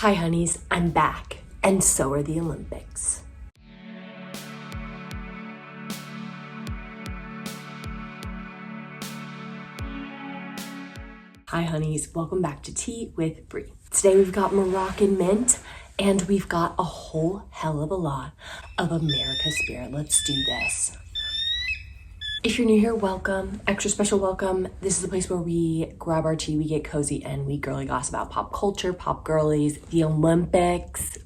Hi honeys, I'm back, and so are the Olympics. Hi honeys, welcome back to Tea with Brie. Today we've got Moroccan mint, and we've got a whole hell of a lot of America spirit. Let's do this. If you're new here, welcome, extra special welcome. This is the place where we grab our tea, we get cozy, and we girly gossip about pop culture, pop girlies, the Olympics.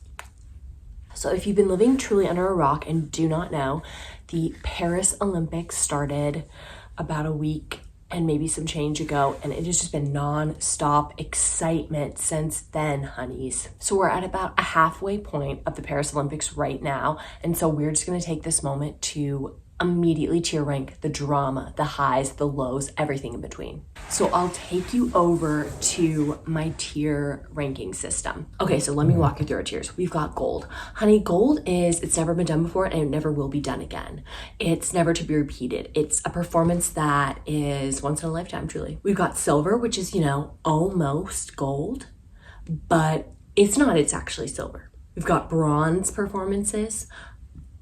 So if you've been living truly under a rock and do not know, the Paris Olympics started about a week and maybe some change ago, and it has just been non-stop excitement since then, honeys. So we're at about a halfway point of the Paris Olympics right now, and so we're just gonna take this moment to immediately tier rank the drama, the highs, the lows, everything in between. So I'll take you over to my tier ranking system. Okay, so let me walk you through our tiers. We've got gold. Honey, gold it's never been done before and it never will be done again. It's never to be repeated. It's a performance that is once in a lifetime, truly. We've got silver, which is, almost gold, but it's not, it's actually silver. We've got bronze performances.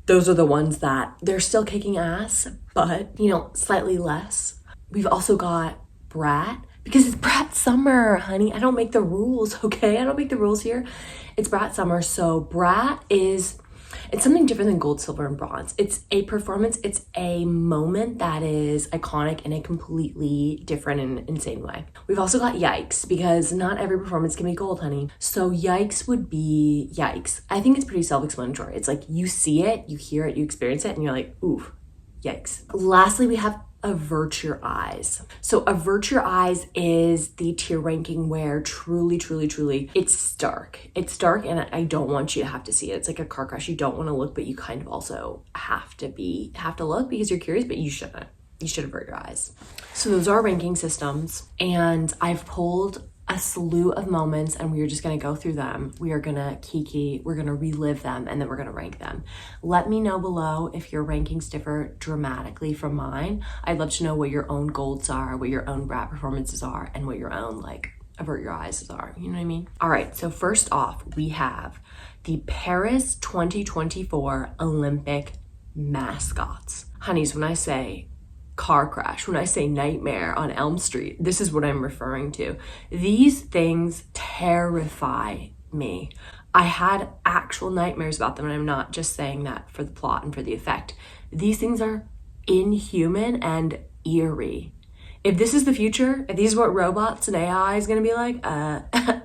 Those are the ones that they're still kicking ass, but, slightly less. We've also got Brat, because it's Brat Summer, honey. I don't make the rules, okay? I don't make the rules here. It's Brat Summer, so Brat it's something different than gold, silver, and bronze. It's a performance, it's a moment that is iconic in a completely different and insane way. We've also got yikes, because not every performance can be gold, honey. So yikes would be yikes. I think it's pretty self-explanatory. It's like you see it, you hear it, you experience it, and you're like, ooh, yikes. Lastly, we have avert your eyes. So avert your eyes is the tier ranking where truly, it's dark. It's dark and I don't want you to have to see it. It's like a car crash. You don't want to look, but you kind of also have to look because you're curious, but you shouldn't. You should avert your eyes. So those are ranking systems, and I've pulled a slew of moments and we're just gonna go through them. We are gonna kiki, we're gonna relive them, and then we're gonna rank them. Let me know below if your rankings differ dramatically from mine. I'd love to know what your own golds are, what your own Brat performances are, and what your own avert your eyes are, you know what I mean? All right, so first off, we have the Paris 2024 Olympic mascots. Honeys, when I say car crash, when I say nightmare on Elm Street, this is what I'm referring to. These things terrify me. I had actual nightmares about them, and I'm not just saying that for the plot and for the effect. These things are inhuman and eerie. If this is the future, if these are what robots and AI is gonna be like,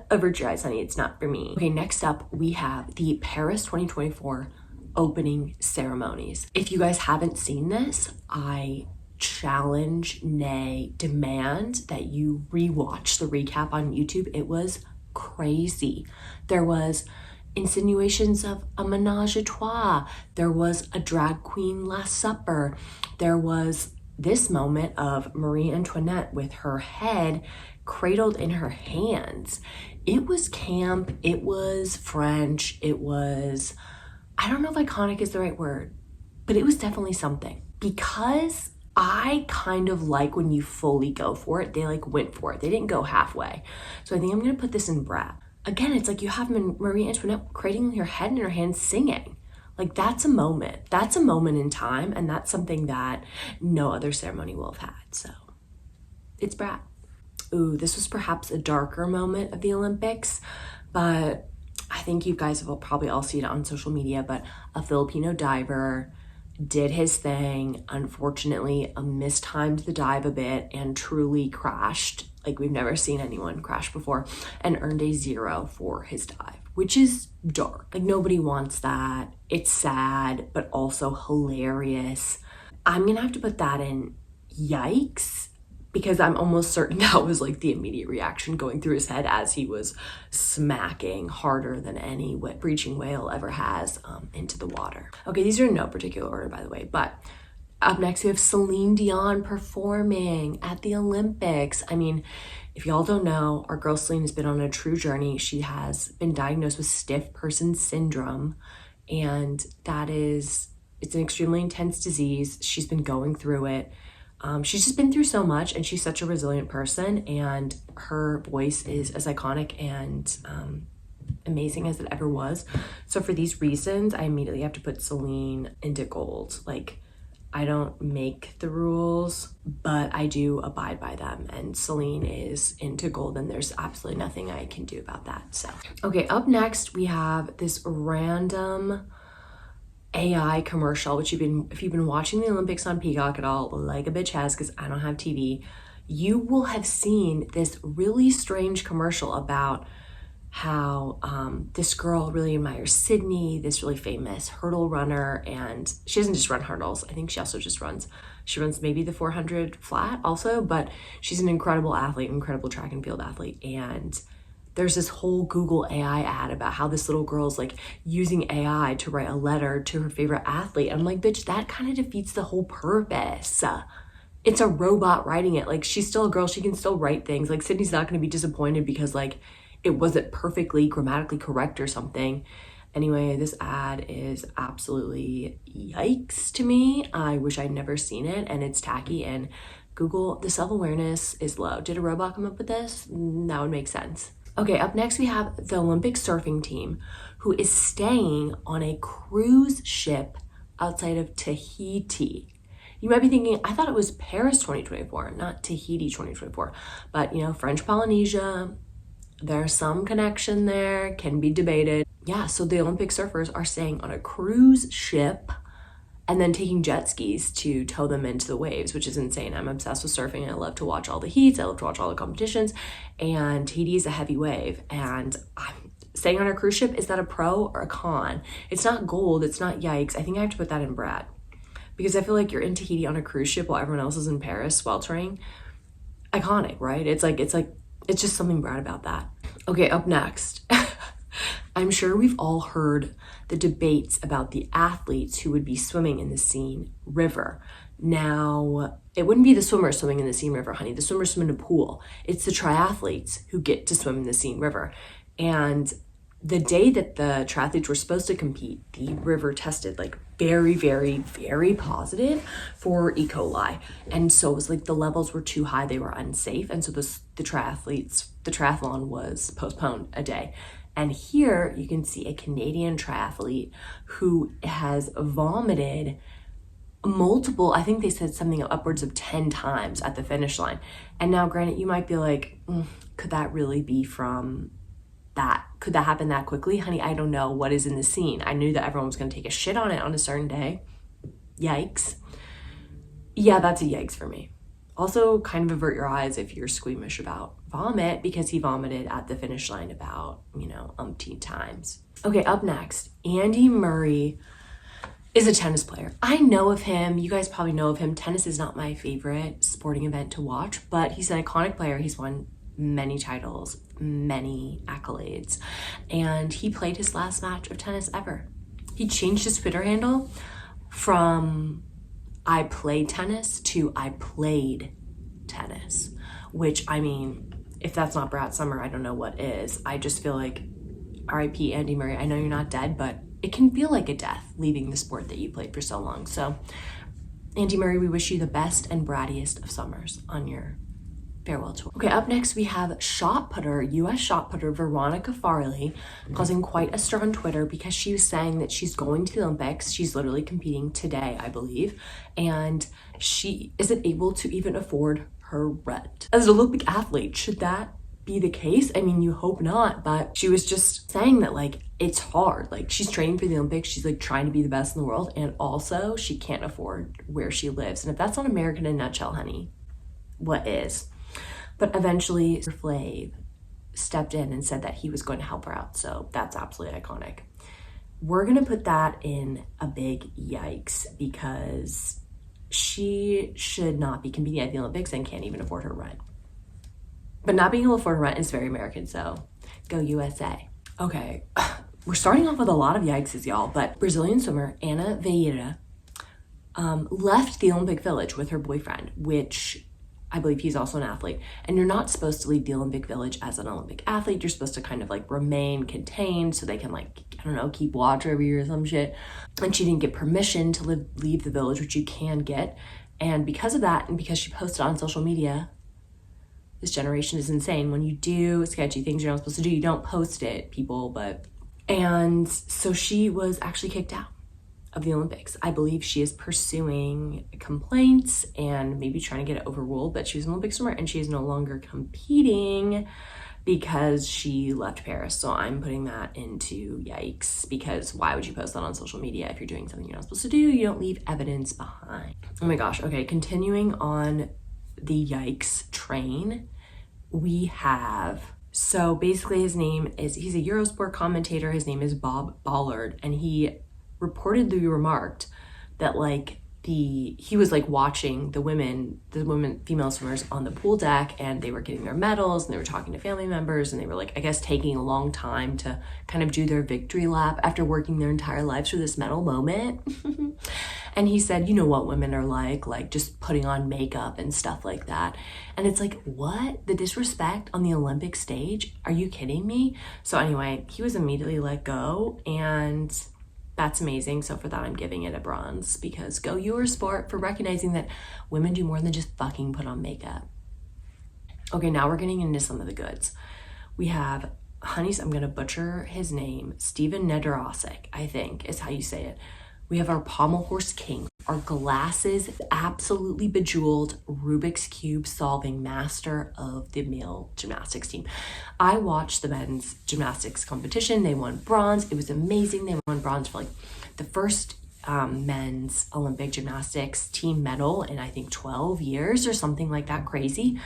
avert your eyes, honey, it's not for me. Okay, next up, we have the Paris 2024 opening ceremonies. If you guys haven't seen this, I challenge, nay, demand that you rewatch the recap on YouTube. It was crazy. There was insinuations of a menage a trois. There was a drag queen Last Supper. There was this moment of Marie Antoinette with her head cradled in her hands. It was camp, it was French, it was, I don't know if iconic is the right word, but it was definitely something. Because I kind of like when you fully go for it. They went for it. They didn't go halfway. So I think I'm gonna put this in Brat. Again, it's like you have Marie Antoinette cradling her head in her hands singing. That's a moment. That's a moment in time, and that's something that no other ceremony will have had. So it's Brat. Ooh, this was perhaps a darker moment of the Olympics, but I think you guys will probably all see it on social media, but a Filipino diver did his thing, unfortunately mistimed the dive a bit and truly crashed like we've never seen anyone crash before, and earned a 0 for his dive, which is dark. Nobody wants that. It's sad, but also hilarious. I'm gonna have to put that in yikes, because I'm almost certain that was the immediate reaction going through his head as he was smacking harder than any breaching whale ever has into the water. Okay, these are in no particular order, by the way, but up next we have Celine Dion performing at the Olympics. I mean, if y'all don't know, our girl Celine has been on a true journey. She has been diagnosed with stiff person syndrome, and it's an extremely intense disease. She's been going through it. She's just been through so much, and she's such a resilient person, and her voice is as iconic and amazing as it ever was. So for these reasons, I immediately have to put Celine into gold. Like, I don't make the rules, but I do abide by them, and Celine is into gold, and there's absolutely nothing I can do about that. So, okay, up next we have this random AI commercial, which if you've been watching the Olympics on Peacock at all, like a bitch has, because I don't have TV, you will have seen this really strange commercial about how this girl really admires Sydney, this really famous hurdle runner, and she doesn't just run hurdles. I think she also just runs maybe the 400 flat also, but she's an incredible athlete, incredible track and field athlete. And there's this whole Google AI ad about how this little girl's like using AI to write a letter to her favorite athlete. I'm like, bitch, that kind of defeats the whole purpose. It's a robot writing it. Like, she's still a girl, she can still write things. Like, Sydney's not going to be disappointed because like it wasn't perfectly grammatically correct or something. Anyway, this ad is absolutely yikes to me. I wish I'd never seen it, and it's tacky, and Google, the self-awareness is low. Did a robot come up with this? That would make sense. Okay, up next we have the Olympic surfing team, who is staying on a cruise ship outside of Tahiti. You might be thinking, I thought it was Paris 2024, not Tahiti 2024. But, you know, French Polynesia, there's some connection there, can be debated. Yeah, so the Olympic surfers are staying on a cruise ship and then taking jet skis to tow them into the waves, which is insane. I'm obsessed with surfing. I love to watch all the heats. I love to watch all the competitions. And Tahiti is a heavy wave. And I'm staying on a cruise ship, is that a pro or a con? It's not gold. It's not yikes. I think I have to put that in Brad. Because I feel like you're in Tahiti on a cruise ship while everyone else is in Paris sweltering. Iconic, right? It's just something Brad about that. Okay, up next. I'm sure we've all heard the debates about the athletes who would be swimming in the Seine River. Now, it wouldn't be the swimmers swimming in the Seine River, honey. The swimmers swim in a pool. It's the triathletes who get to swim in the Seine River. And the day that the triathletes were supposed to compete, the river tested like very, very, very positive for E. coli. And so it was like the levels were too high, they were unsafe. And so the triathlon was postponed a day. And here you can see a Canadian triathlete who has vomited multiple, I think they said something upwards of 10 times at the finish line. And now granted, you might be like, could that really be from that? Could that happen that quickly? Honey, I don't know what is in the Seine. I knew that everyone was going to take a shit on it on a certain day. Yikes. Yeah, that's a yikes for me. Also, kind of avert your eyes if you're squeamish about vomit, because he vomited at the finish line about, umpteen times. Okay, up next, Andy Murray is a tennis player. I know of him. You guys probably know of him. Tennis is not my favorite sporting event to watch, but he's an iconic player. He's won many titles, many accolades, and he played his last match of tennis ever. He changed his Twitter handle from I played tennis to I played tennis, which, I mean, if that's not Brad Summer, I don't know what is. I just feel like R.I.P. Andy Murray. I know you're not dead, but it can feel like a death leaving the sport that you played for so long. So Andy Murray, we wish you the best and brattiest of summers on your farewell tour. Okay, up next we have shot putter, U.S. shot putter Veronica Farley, causing quite a stir on Twitter because she was saying that she's going to the Olympics. She's literally competing today, I believe, and she isn't able to even afford her rent. As an Olympic athlete, should that be the case? I mean, you hope not, but she was just saying that like it's hard. Like, she's training for the Olympics, she's like trying to be the best in the world, and also she can't afford where she lives. And if that's not America in a nutshell, honey, what is? But eventually Flav stepped in and said that he was going to help her out. So that's absolutely iconic. We're going to put that in a big yikes because she should not be competing at the Olympics and can't even afford her rent. But not being able to afford her rent is very American, so go USA. Okay, we're starting off with a lot of yikes, y'all, but Brazilian swimmer Ana Vieira left the Olympic Village with her boyfriend, which I believe he's also an athlete. And you're not supposed to leave the Olympic Village as an Olympic athlete. You're supposed to kind of like remain contained so they can like, I don't know, keep watch over you or some shit. And she didn't get permission to leave the village, which you can get. And because of that, and because she posted on social media, This generation is insane. When you do sketchy things you're not supposed to do, you don't post it, people, And so she was actually kicked out of the Olympics. I believe she is pursuing complaints and maybe trying to get it overruled, but she was an Olympic swimmer and she is no longer competing because she left Paris. So I'm putting that into yikes, because why would you post that on social media if you're doing something you're not supposed to do? You don't leave evidence behind. Oh my gosh. Okay, continuing on the yikes train, we have, so basically he's a Eurosport commentator. His name is Bob Ballard, and he reportedly remarked that he was watching the female swimmers on the pool deck, and they were getting their medals and they were talking to family members, and they were I guess taking a long time to kind of do their victory lap after working their entire lives for this medal moment. And he said, you know what women are like just putting on makeup and stuff like that. And it's what? The disrespect on the Olympic stage? Are you kidding me? So anyway, he was immediately let go, and that's amazing. So for that, I'm giving it a bronze, because go Eurosport for recognizing that women do more than just fucking put on makeup. Okay, now we're getting into some of the goods. We have I'm gonna butcher his name, Steven Nedorosik, I think is how you say it. We have our pommel horse king, our glasses, absolutely bejeweled Rubik's Cube solving master of the male gymnastics team. I watched the men's gymnastics competition. They won bronze. It was amazing. They won bronze for the first men's Olympic gymnastics team medal in I think 12 years or something like that, crazy.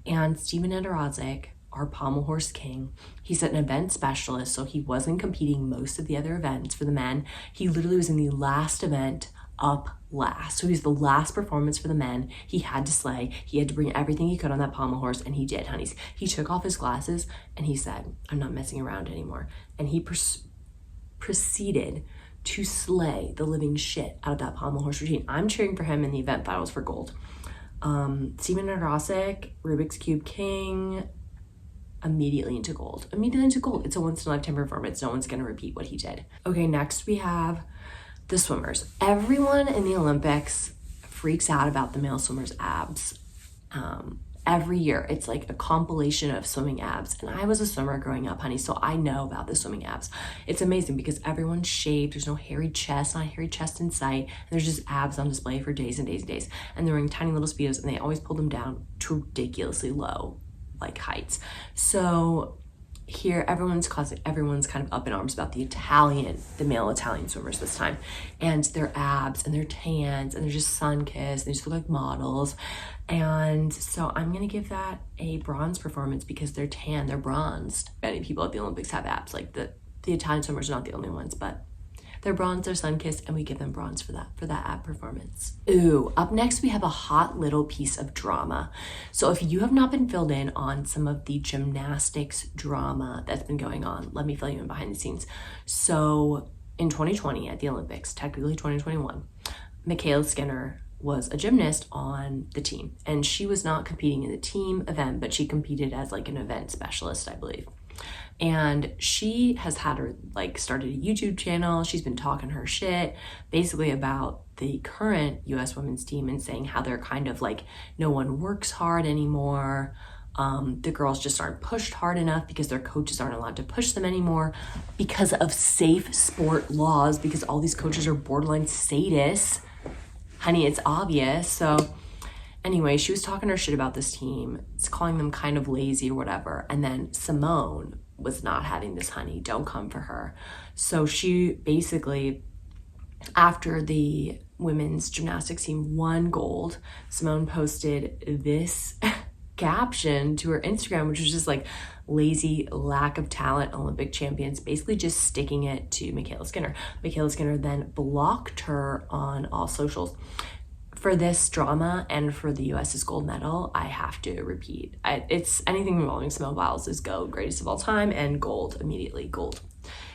And Steven Nedorosik, our pommel horse king, he's an event specialist, so he wasn't competing most of the other events for the men. He literally was in the last event up last. So he's the last performance for the men. He had to slay. He had to bring everything he could on that pommel horse, and he did, honeys. He took off his glasses and he said, I'm not messing around anymore. And he proceeded to slay the living shit out of that pommel horse routine. I'm cheering for him in the event battles for gold. Steven Nedorosik, Rubik's Cube king, immediately into gold. It's a once in a lifetime performance. No one's going to repeat what he did. Okay, next we have the swimmers. Everyone in the Olympics freaks out about the male swimmers' abs. Every year, it's a compilation of swimming abs. And I was a swimmer growing up, honey, so I know about the swimming abs. It's amazing because everyone's shaved. There's no hairy chest, not a hairy chest in sight. And there's just abs on display for days and days and days. And they're wearing tiny little Speedos, and they always pull them down to ridiculously low heights. So here everyone's kind of up in arms about the male Italian swimmers this time, and their abs and their tans, and they're just sun-kissed. They just look like models. And so I'm gonna give that a bronze performance because they're tan, they're bronzed. Many people at the Olympics have abs. The Italian swimmers are not the only ones, but they're bronze, they're sun-kissed, and we give them bronze for that ab performance. Ooh, up next we have a hot little piece of drama. So if you have not been filled in on some of the gymnastics drama that's been going on, let me fill you in behind the scenes. So in 2020 at the Olympics, technically 2021, Michaela Skinner was a gymnast on the team, and she was not competing in the team event, but she competed as an event specialist, I believe. And she has had her started a YouTube channel. She's been talking her shit basically about the current US women's team and saying how they're kind of no one works hard anymore. The girls just aren't pushed hard enough because their coaches aren't allowed to push them anymore because of safe sport laws, because all these coaches are borderline sadists. Honey, it's obvious. So anyway, she was talking her shit about this team. It's calling them kind of lazy or whatever. And then Simone was not having this, honey. Don't come for her. So she basically, after the women's gymnastics team won gold, Simone posted this caption to her Instagram, which was just lazy, lack of talent, Olympic champions, basically just sticking it to Michaela Skinner. Michaela Skinner then blocked her on all socials. For this drama and for the US's gold medal, I have to repeat. It's anything involving Simone Biles is GOAT, greatest of all time, and gold, immediately gold.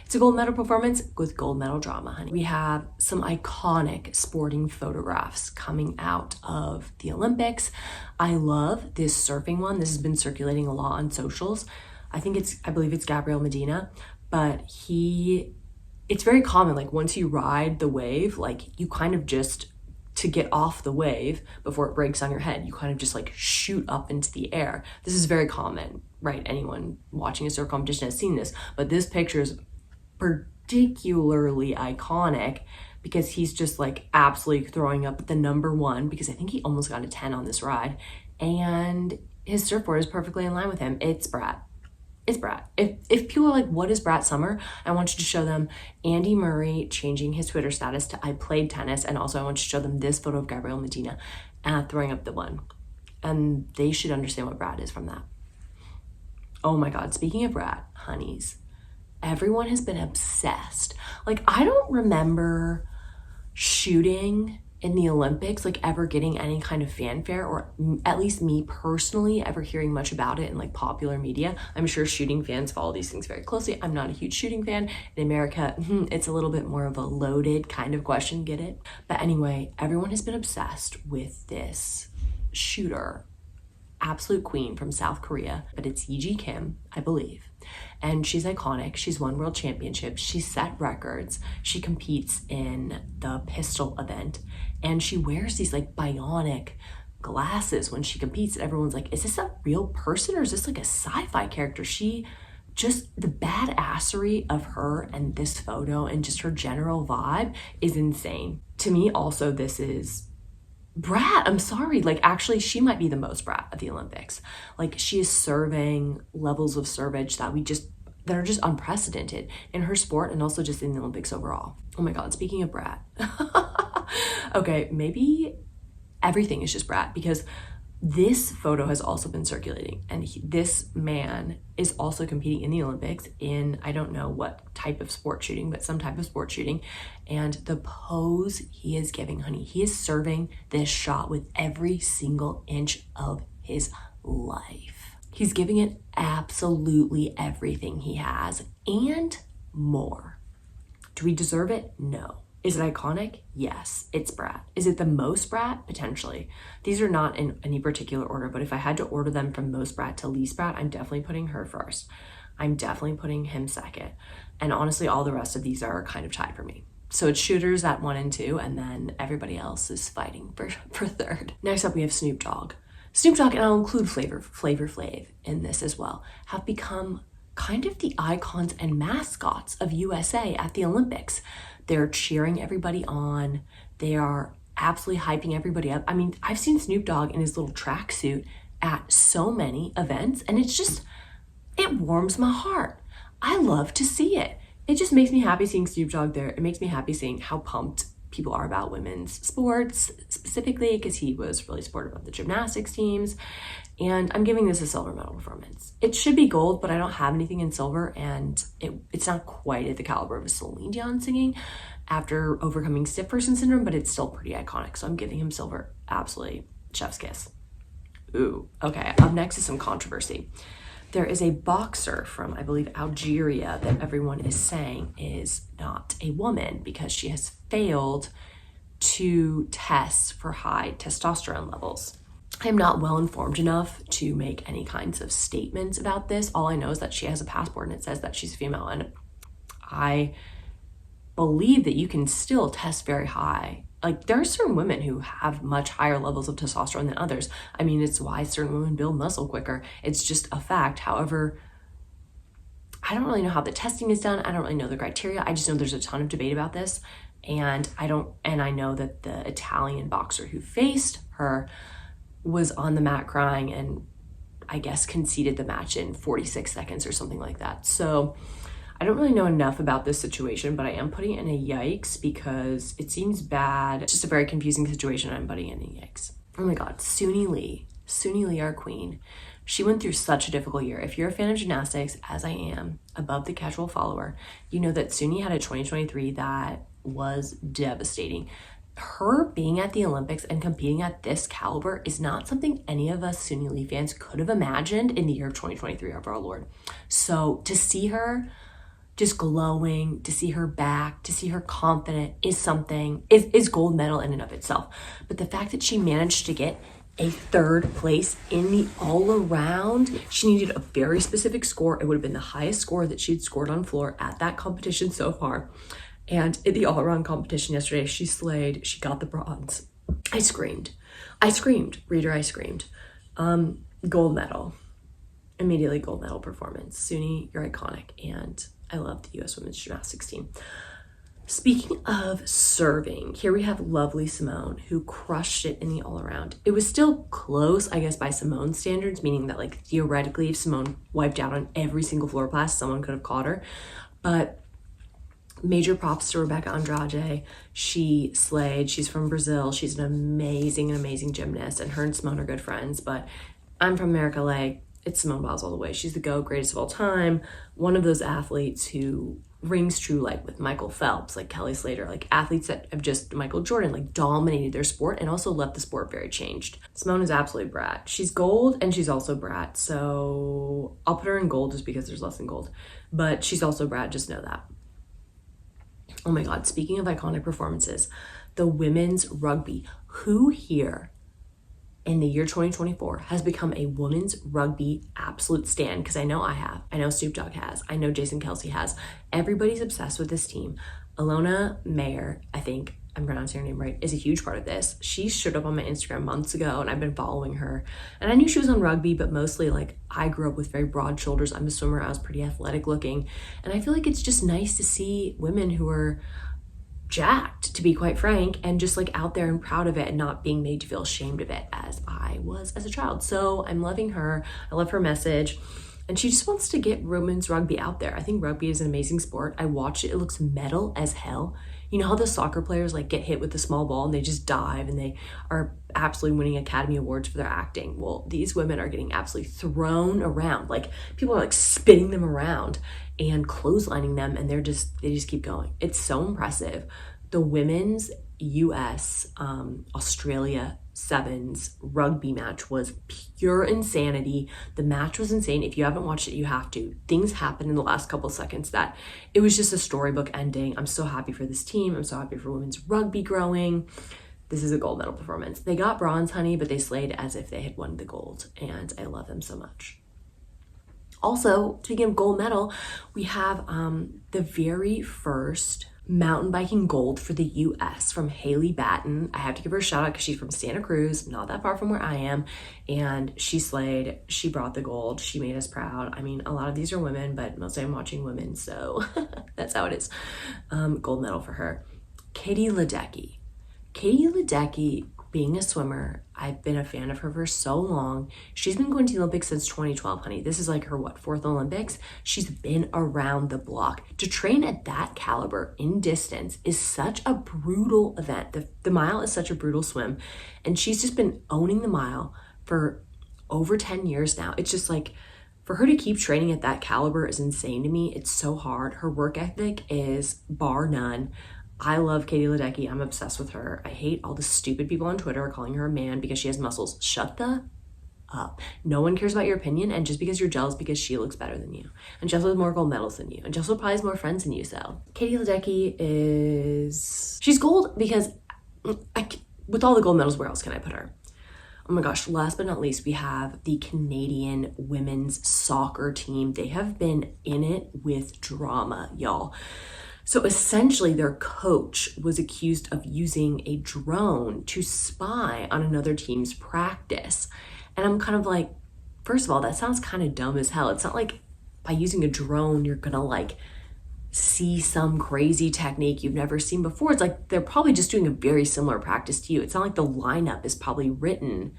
It's a gold medal performance with gold medal drama, honey. We have some iconic sporting photographs coming out of the Olympics. I love this surfing one. This has been circulating a lot on socials. I believe it's Gabriel Medina, but it's very common. Once you ride the wave, you kind of just to get off the wave before it breaks on your head. You kind of just like shoot up into the air. This is very common, right? Anyone watching a surf competition has seen this, but this picture is particularly iconic because he's just like absolutely throwing up the number 1, because I think he almost got a 10 on this ride, and his surfboard is perfectly in line with him. It's Brat. It's Brat. If people are like, what is Brat Summer? I want you to show them Andy Murray changing his Twitter status to I played tennis, and also I want you to show them this photo of Gabriel Medina throwing up the 1. And they should understand what Brat is from that. Oh my God, speaking of Brat, honeys, everyone has been obsessed. Like, I don't remember shooting in the Olympics like ever getting any kind of fanfare, or at least me personally ever hearing much about it in like popular media. I'm sure shooting fans follow these things very closely. I'm not a huge shooting fan. In America, it's a little bit more of a loaded kind of question, get it? But anyway, everyone has been obsessed with this shooter, absolute queen from South Korea, but it's Yeji Kim, I believe. And she's iconic. She's won world championships. She's set records. She competes in the pistol event, and she wears these like bionic glasses when she competes. And everyone's like, is this a real person or is this like a sci-fi character? She just, the badassery of her and this photo and just her general vibe is insane. To me, also, this is Brat. I'm sorry. Like, actually, she might be the most Brat of the Olympics. Like, she is serving levels of servage that are just unprecedented in her sport and also just in the Olympics overall. Oh my God, speaking of Brat. Okay, maybe everything is just Brat, because this photo has also been circulating, and this man is also competing in the Olympics in, I don't know what type of sport shooting, but some type of sport shooting. And the pose he is giving, honey, he is serving this shot with every single inch of his life. He's giving it absolutely everything he has and more. Do we deserve it? No. Is it iconic? Yes, it's Brat. Is it the most Brat? Potentially. These are not in any particular order, but if I had to order them from most Brat to least Brat, I'm definitely putting her first. I'm definitely putting him second. And honestly, all the rest of these are kind of tied for me. So it's shooters at 1 and 2, and then everybody else is fighting for third. Next up, we have Snoop Dogg. Snoop Dogg, and I'll include Flavor Flav in this as well, have become kind of the icons and mascots of USA at the Olympics. They're cheering everybody on. They are absolutely hyping everybody up. I mean, I've seen Snoop Dogg in his little tracksuit at so many events, and it warms my heart. I love to see it. It just makes me happy seeing Snoop Dogg there. It makes me happy seeing how pumped people are about women's sports, specifically because he was really supportive of the gymnastics teams. And I'm giving this a silver medal performance. It should be gold, but I don't have anything in silver, and it's not quite at the caliber of a Celine Dion singing after overcoming stiff person syndrome, but it's still pretty iconic. So I'm giving him silver. Absolutely. Chef's kiss. Ooh, okay. Up next is some controversy. There is a boxer from, I believe, Algeria that everyone is saying is not a woman because she has failed to test for high testosterone levels. I'm not well informed enough to make any kinds of statements about this. All I know is that she has a passport and it says that she's female, and I believe that you can still test very high. Like, there are certain women who have much higher levels of testosterone than others. I mean, it's why certain women build muscle quicker. It's just a fact. However, I don't really know how the testing is done. I don't really know the criteria. I just know there's a ton of debate about this. And I know that the Italian boxer who faced her was on the mat crying and I guess conceded the match in 46 seconds or something like that. So I don't really know enough about this situation, but I am putting in a yikes because it seems bad. It's just a very confusing situation. I'm putting in a yikes. Oh my God, Suni Lee, our queen. She went through such a difficult year. If you're a fan of gymnastics, as I am, above the casual follower, you know that Suni had a 2023 that was devastating. Her being at the Olympics and competing at this caliber is not something any of us Suni Lee fans could have imagined in the year of 2023 of our Lord. So to see her just glowing, to see her back, to see her confident is gold medal in and of itself. But the fact that she managed to get a third place in the all around, she needed a very specific score. It would have been the highest score that she'd scored on floor at that competition so far. And in the all around competition yesterday, she slayed. She got the bronze. I screamed. I screamed. Reader, I screamed. Gold medal. Immediately gold medal performance. Suni, you're iconic, and I love the US women's gymnastics team. Speaking of serving, here we have lovely Simone, who crushed it in the all-around. It was still close, I guess, by Simone's standards, meaning that, like, theoretically, if Simone wiped out on every single floor pass, someone could have caught her. But major props to Rebecca Andrade. She slayed. She's from Brazil. She's an amazing gymnast, and her and Simone are good friends. But I'm from America, like, it's Simone Biles all the way. She's the GOAT, greatest of all time. One of those athletes who rings true, like with Michael Phelps, like Kelly Slater, like athletes that have just, Michael Jordan, like dominated their sport and also left the sport very changed. Simone is absolutely brat. She's gold and she's also brat. So I'll put her in gold just because there's less than gold, but she's also brat, just know that. Oh my God, speaking of iconic performances, the women's rugby. Who here in the year 2024 has become a women's rugby absolute stan? Because I know I have. I know Snoop Dogg has. I know Jason Kelsey has. Everybody's obsessed with this team. Alona Mayer, I think I'm pronouncing her name right, is a huge part of this. She showed up on my Instagram months ago and I've been following her. And I knew she was on rugby, but mostly, like, I grew up with very broad shoulders. I'm a swimmer. I was pretty athletic looking. And I feel like it's just nice to see women who are jacked, to be quite frank, and just like out there and proud of it and not being made to feel ashamed of it as I was as a child. So I'm loving her. I love her message. And she just wants to get women's rugby out there. I think rugby is an amazing sport. I watch it. It looks metal as hell. You know how the soccer players like get hit with the small ball and they just dive and they are absolutely winning Academy Awards for their acting. Well, these women are getting absolutely thrown around. Like, people are like spinning them around and clotheslining them, and they just keep going. It's so impressive. The women's US Australia sevens rugby match was pure insanity. The match was insane. If you haven't watched it, you have to. Things happened in the last couple of seconds that it was just a storybook ending. I'm so happy for this team. I'm so happy for women's rugby growing. This is a gold medal performance. They got bronze, honey, but they slayed as if they had won the gold, and I love them so much. Also, speaking of gold medal, we have the very first mountain biking gold for the US from Haley Batten. I have to give her a shout out because she's from Santa Cruz, not that far from where I am, and she slayed. She brought the gold. She made us proud. I mean, a lot of these are women, but mostly I'm watching women, so that's how it is. Gold medal for her. Katie Ledecky. Katie Ledecky, being a swimmer, I've been a fan of her for so long. She's been going to the Olympics since 2012, honey. This is like her, fourth Olympics? She's been around the block. To train at that caliber in distance is such a brutal event. The mile is such a brutal swim. And she's just been owning the mile for over 10 years now. It's just like, for her to keep training at that caliber is insane to me. It's so hard. Her work ethic is bar none. I love Katie Ledecky. I'm obsessed with her. I hate all the stupid people on Twitter calling her a man because she has muscles. Shut the up. No one cares about your opinion, and just because you're jealous because she looks better than you. And she also has more gold medals than you. And she also probably has more friends than you, so. Katie Ledecky she's gold because with all the gold medals, where else can I put her? Oh my gosh, last but not least, we have the Canadian women's soccer team. They have been in it with drama, y'all. So essentially, their coach was accused of using a drone to spy on another team's practice. And I'm kind of like, first of all, that sounds kind of dumb as hell. It's not like by using a drone, you're gonna like see some crazy technique you've never seen before. It's like they're probably just doing a very similar practice to you. It's not like the lineup is probably written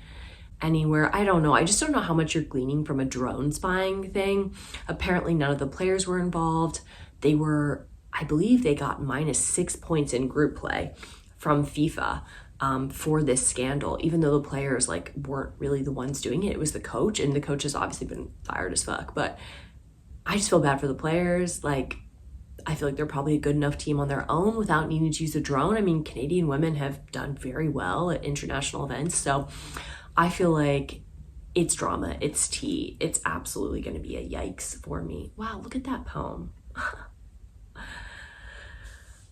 anywhere. I don't know. I just don't know how much you're gleaning from a drone spying thing. Apparently, none of the players were involved. I believe they got -6 points in group play from FIFA for this scandal, even though the players like weren't really the ones doing it. It was the coach, and the coach has obviously been fired as fuck. But I just feel bad for the players. Like, I feel like they're probably a good enough team on their own without needing to use a drone. I mean, Canadian women have done very well at international events. So I feel like it's drama, it's tea. It's absolutely going to be a yikes for me. Wow, look at that poem.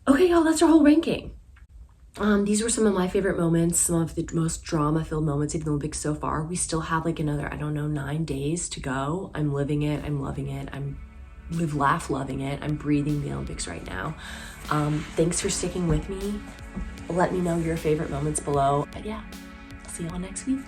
Okay, y'all, that's our whole ranking. These were some of my favorite moments, some of the most drama-filled moments of the Olympics so far. We still have like another, 9 days to go. I'm living it. I'm loving it. I'm live, laugh, loving it. I'm breathing the Olympics right now. Thanks for sticking with me. Let me know your favorite moments below. But yeah, I'll see you all next week.